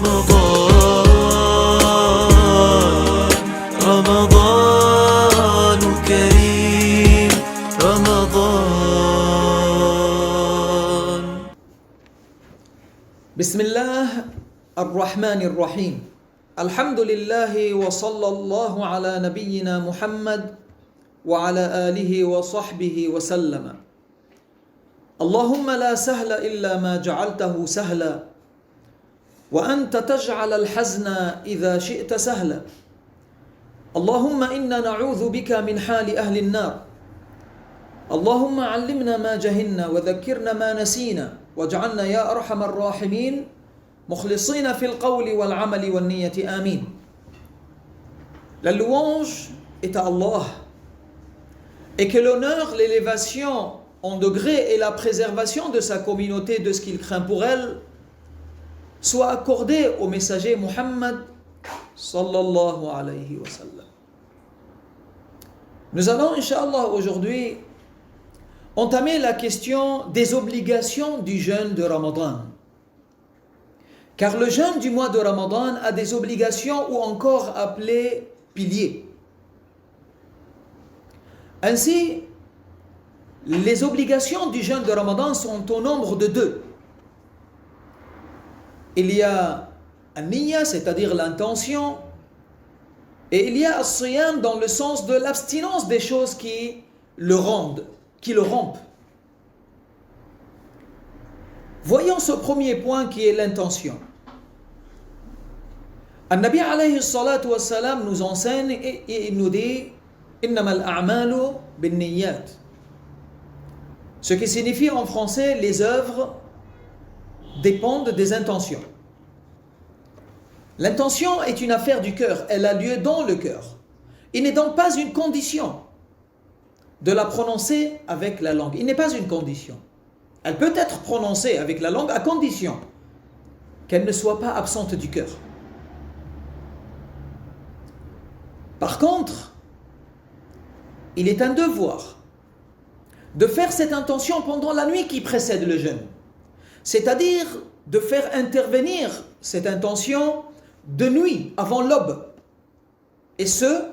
رمضان رمضان كريم رمضان. بسم الله الرحمن الرحيم. الحمد لله وصلى الله على نبينا محمد وعلى آله وصحبه وسلم. اللهم لا سهل إلا ما جعلته سهلا وأنت تجعل الحزن إذا شئت سهلا. اللهم إنا نعوذ بك من حال أهل النار. اللهم علمنا ما جهلنا وذكرنا ما نسينا واجعلنا يا أرحم الراحمين مخلصين في القول والعمل والنية آمين. La louange est à Allah et que l'honneur, l'élévation en degré et la préservation de sa communauté de ce qu'il craint pour elle soit accordée au messager Muhammad sallallahu alayhi wa sallam. Nous allons, Inch'Allah, aujourd'hui entamer la question des obligations du jeûne de Ramadan. Car le jeûne du mois de Ramadan a des obligations ou encore appelées piliers. Ainsi, les obligations du jeûne de Ramadan sont au nombre de deux. Il y a an-niyya, c'est-à-dire l'intention, et il y a as-siyam dans le sens de l'abstinence des choses qui le rompent. Voyons ce premier point qui est l'intention. An-Nabi alayhi salatu wa salam nous enseigne et il nous dit innamal a'malu bin-niyyat. Ce qui signifie en français les œuvres dépendent des intentions. L'intention est une affaire du cœur, elle a lieu dans le cœur. Il n'est donc pas une condition de la prononcer avec la langue. Il n'est pas une condition. Elle peut être prononcée avec la langue à condition qu'elle ne soit pas absente du cœur. Par contre, il est un devoir de faire cette intention pendant la nuit qui précède le jeûne. C'est-à-dire de faire intervenir cette intention de nuit avant l'aube. Et ce,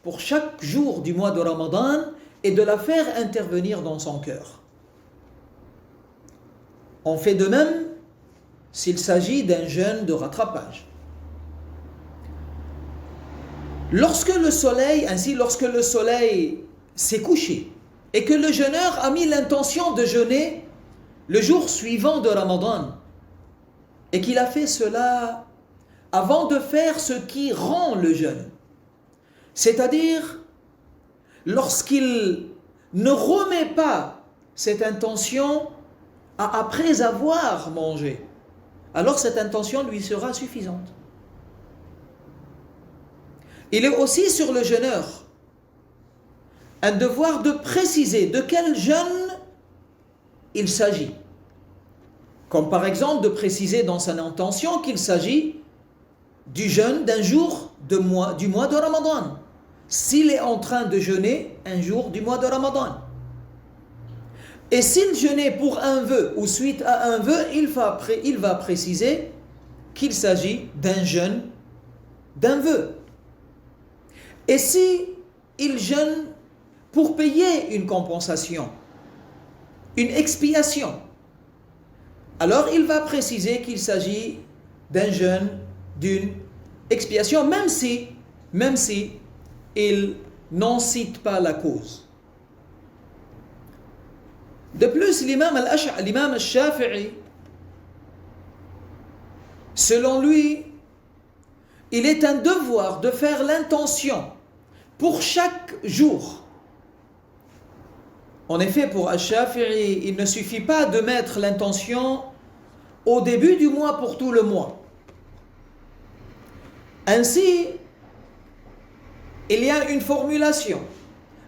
pour chaque jour du mois de Ramadan, et de la faire intervenir dans son cœur. On fait de même s'il s'agit d'un jeûne de rattrapage. Lorsque le soleil s'est couché et que le jeûneur a mis l'intention de jeûner le jour suivant de Ramadan et qu'il a fait cela avant de faire ce qui rend le jeûne, c'est-à-dire lorsqu'il ne remet pas cette intention après avoir mangé, alors cette intention lui sera suffisante. Il est aussi sur le jeûneur un devoir de préciser de quel jeûne il s'agit. Comme par exemple de préciser dans son intention qu'il s'agit du jeûne d'un jour du mois de Ramadan. S'il est en train de jeûner un jour du mois de Ramadan. Et s'il jeûnait pour un vœu ou suite à un vœu, il va préciser qu'il s'agit d'un jeûne d'un vœu. Et si il jeûne pour payer une compensation, une expiation, alors il va préciser qu'il s'agit d'un jeûne, d'une expiation, même si il n'en cite pas la cause. De plus, l'imam al-Shafi'i, selon lui, il est un devoir de faire l'intention pour chaque jour. En effet, pour al-Shafi'i, il ne suffit pas de mettre l'intention au début du mois pour tout le mois. Ainsi, il y a une formulation.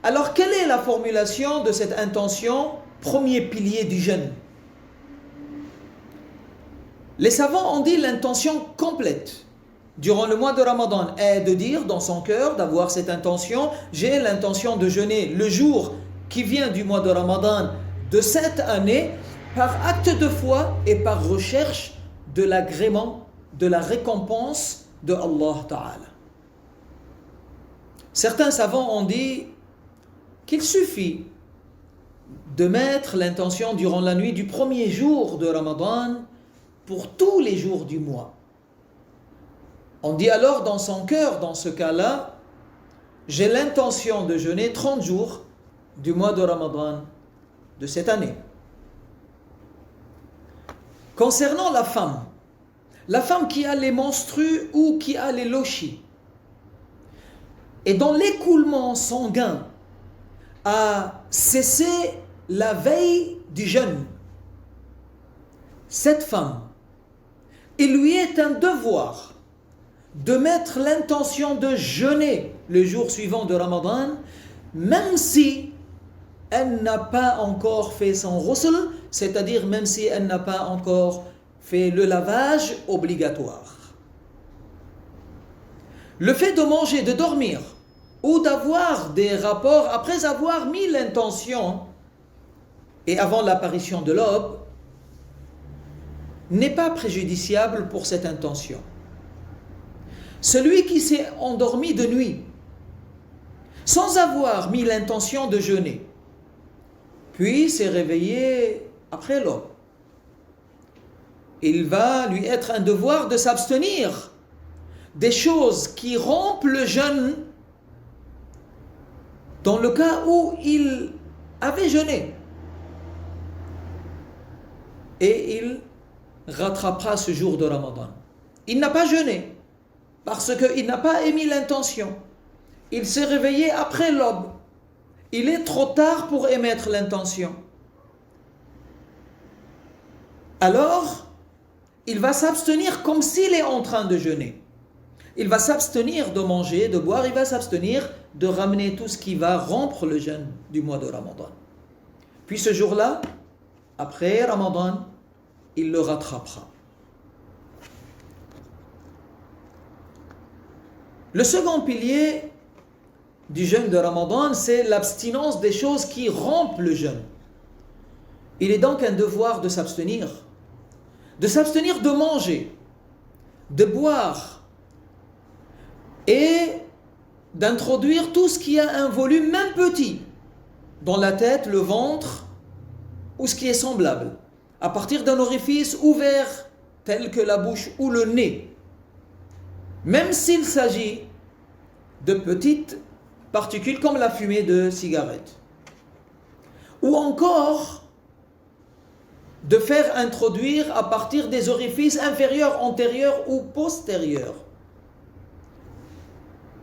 Alors, quelle est la formulation de cette intention, premier pilier du jeûne? Les savants ont dit l'intention complète durant le mois de Ramadan est de dire dans son cœur, d'avoir cette intention, j'ai l'intention de jeûner le jour qui vient du mois de Ramadan de cette année par acte de foi et par recherche de l'agrément de la récompense de Allah Ta'ala. Certains savants ont dit qu'il suffit de mettre l'intention durant la nuit du premier jour de Ramadan pour tous les jours du mois. On dit alors dans son cœur, dans ce cas-là, j'ai l'intention de jeûner 30 jours du mois de Ramadan de cette année. Concernant la femme qui a les menstrues ou qui a les lochis, et dont l'écoulement sanguin a cessé la veille du jeûne, cette femme, il lui est un devoir de mettre l'intention de jeûner le jour suivant de Ramadan, même si elle n'a pas encore fait son ghusl, c'est-à-dire même si elle n'a pas encore fait le lavage obligatoire. Le fait de manger, de dormir ou d'avoir des rapports après avoir mis l'intention et avant l'apparition de l'aube n'est pas préjudiciable pour cette intention. Celui qui s'est endormi de nuit sans avoir mis l'intention de jeûner, puis s'est réveillé après l'aube, il va lui être un devoir de s'abstenir des choses qui rompent le jeûne dans le cas où il avait jeûné. Et il rattrapera ce jour de Ramadan. Il n'a pas jeûné parce qu'il n'a pas émis l'intention. Il s'est réveillé après l'aube. Il est trop tard pour émettre l'intention. Alors, il va s'abstenir comme s'il est en train de jeûner. Il va s'abstenir de manger, de boire, il va s'abstenir de ramener tout ce qui va rompre le jeûne du mois de Ramadan. Puis ce jour-là, après Ramadan, il le rattrapera. Le second pilier du jeûne de Ramadan, c'est l'abstinence des choses qui rompent le jeûne. Il est donc un devoir de s'abstenir de manger, de boire et d'introduire tout ce qui a un volume même petit dans la tête, le ventre ou ce qui est semblable, à partir d'un orifice ouvert tel que la bouche ou le nez, même s'il s'agit de petites particules comme la fumée de cigarette, ou encore de faire introduire à partir des orifices inférieurs, antérieurs ou postérieurs.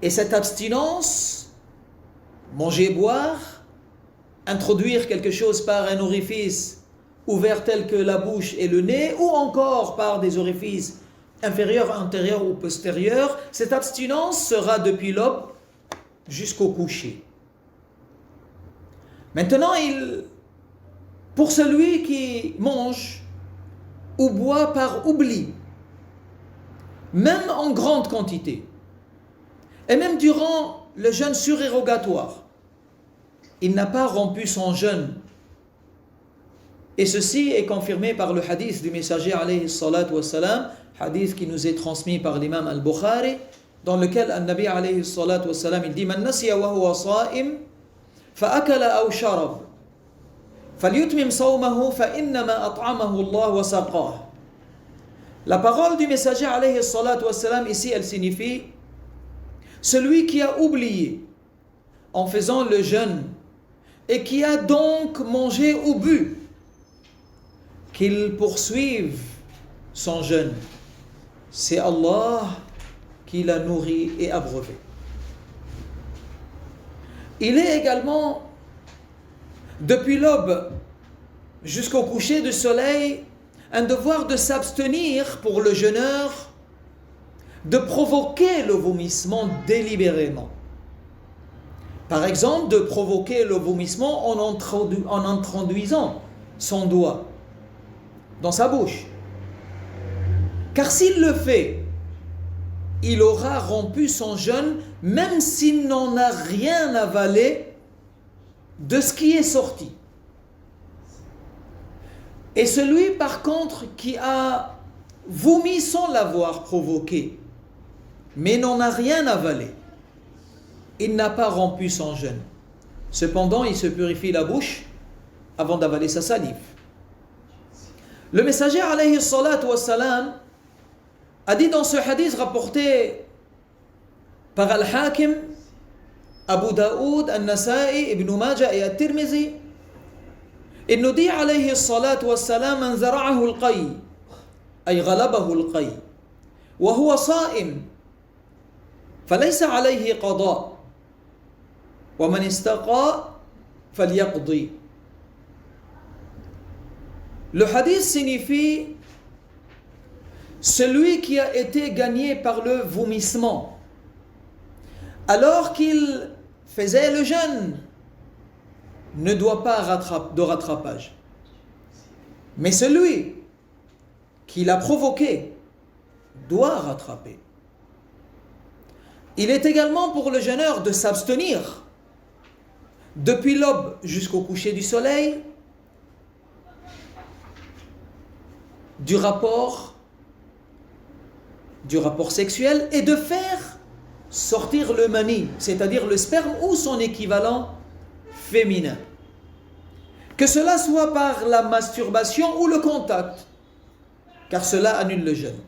Et cette abstinence, manger, boire, introduire quelque chose par un orifice ouvert tel que la bouche et le nez, ou encore par des orifices inférieurs, antérieurs ou postérieurs, cette abstinence sera depuis l'aube jusqu'au coucher. Maintenant, pour celui qui mange ou boit par oubli, même en grande quantité, et même durant le jeûne surérogatoire, il n'a pas rompu son jeûne. Et ceci est confirmé par le hadith du messager alayhi salatu wassalam, hadith qui nous est transmis par l'imam al-Bukhari, dans lequel al-Nabi alayhi salatu wassalam, il dit « Man nasiya wa huwa sa'im, fa'akala aw sharab, falyutmim sawmahu fa'innama at'amahu Allah wa saqah » La parole du messager alayhi salatu wassalam, ici, elle signifie celui qui a oublié en faisant le jeûne et qui a donc mangé ou bu, qu'il poursuive son jeûne. C'est Allah qui l'a nourri et abreuvé. Il est également, depuis l'aube jusqu'au coucher du soleil, un devoir de s'abstenir pour le jeûneur de provoquer le vomissement délibérément. Par exemple, de provoquer le vomissement en introduisant son doigt dans sa bouche. Car s'il le fait, il aura rompu son jeûne, même s'il n'en a rien avalé de ce qui est sorti. Et celui, par contre, qui a vomit sans l'avoir provoqué, mais n'en a rien avalé. Il n'a pas rompu son jeûne. Cependant, il se purifie la bouche avant d'avaler sa salive. Le messager alayhi salatu wassalam a dit dans ce hadith rapporté par Al-Hakim, Abu Daoud, Al-Nasa'i, Ibn Majah et Al-Tirmizi, il nous dit alayhi salatu wassalam: Man zara'ahu al-qay, ay ghalabahu al-qay, wa huwa sa'im, falaysa alayhi qada, wa man istaqa falyaqdi. Le hadith signifie celui qui a été gagné par le vomissement alors qu'il faisait le jeûne ne doit pas de rattrapage. Mais celui qui l'a provoqué doit rattraper. Il est également pour le jeûneur de s'abstenir depuis l'aube jusqu'au coucher du soleil du rapport sexuel et de faire sortir le mani, c'est-à-dire le sperme ou son équivalent féminin. Que cela soit par la masturbation ou le contact, car cela annule le jeûne.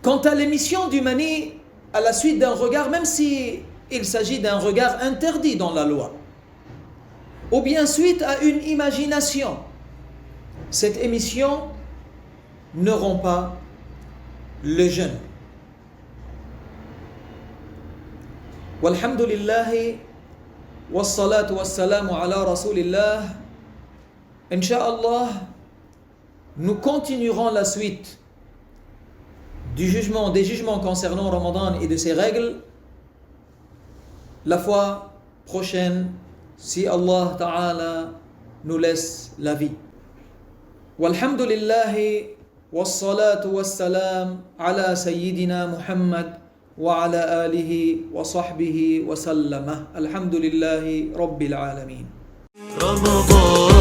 Quant à l'émission du mani à la suite d'un regard, même si il s'agit d'un regard interdit dans la loi, ou bien suite à une imagination, cette émission ne rompt pas le jeûne. Walhamdulillahi wassalatu wassalamu ala rasulillah. Inch'Allah, nous continuerons la suite des jugements concernant Ramadan et de ses règles la fois prochaine, si Allah Ta'ala nous laisse la vie. Walhamdulillahi والصلاة والسلام على سيدنا محمد وعلى آله وصحبه وسلم. الحمد لله رب العالمين. رمضان